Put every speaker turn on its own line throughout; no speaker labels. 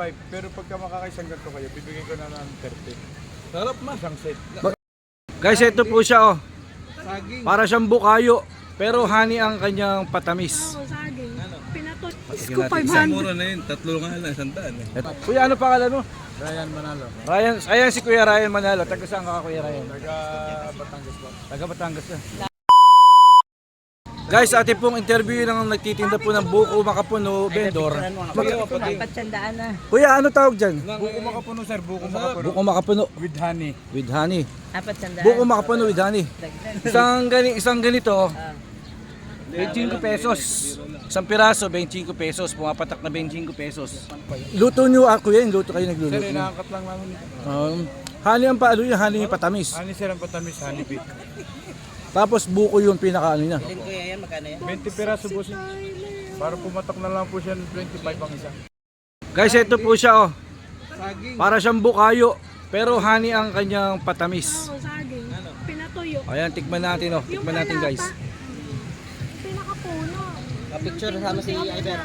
25. Pero pagka makakaisang ganito kayo, bibigyan ko na ng 30.
Sarap ma.
Isang set.
Guys, ito po siya oh.
Saging.
Para siyang bukayo, pero honey ang kanyang patamis.
Oo, saging. Pinatot.
Sige
Isko
natin.
Isang
500.
mura na yun. Tatlo nga lang. 100 eh.
Kuya, ano pangalan mo?
Ryan Manalo.
Ryan, ayan si Kuya Ryan Manalo. Taga saan ka, Kuya Ryan?
Taga Batangas ba?
Taga Batangas na. Guys, atin pong interview ng nagtitinda po ng buko makapuno vendor.
Patsandaan na.
Kuya, ano tawag dyan?
Buko makapuno sir, buko makapuno.
Buko makapuno
With honey.
with honey.
Patsandaan.
Buko makapuno with honey.
Dagdag.
Isang ganito, 25 pesos. Isang piraso, 25 pesos. Pumapatak na 25 pesos. Luto nyo, kuya, yung luto kayo
Sir,
nagluluto.
inaangkat lang namin ito.
Honey ang paalo yun, honey yung patamis.
Honey sir, ang patamis, honey bake.
Tapos buko yung pinaka ano niya.
Ilan kuya yan? Magkano yan?
20 piraso po siya. Para pumatak na lang po siya ng 25 ang isa.
Guys, ito po siya oh.
Saging.
Para siyang bukayo, pero honey ang kanyang patamis.
Oo, saging. Pinatuyo.
Ayan, tikman natin oh. Tikman natin guys.
Pinakapuno.
Picture sama si Iber.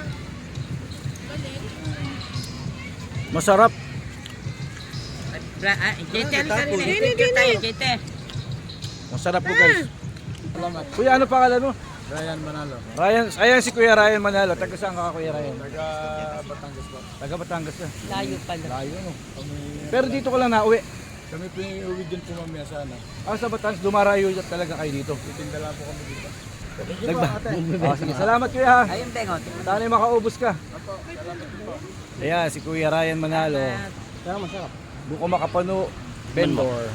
Masarap.
Jete, picture tayo, Jete.
Masarap po guys.
Salamat.
Kuya, ano pangalan mo?
Ryan Manalo.
Ryan, ayan si Kuya Ryan Manalo. Taga saan ka, Kuya Ryan?
Taga Batangas ba?
Taga Batangas na.
Layo pala.
Layo no. Pero dito ko lang nauwi.
Kami po yung uwi dyan po mamaya sana.
Sa Batangas, dumarayo talaga kayo dito.
Titinda lang po kami dito.
Sige, salamat Kuya ha.
Ayun, bengot.
Sana makaubos ka. Ayan, si Kuya Ryan Manalo.
Masarap.
Buko makapano vendor.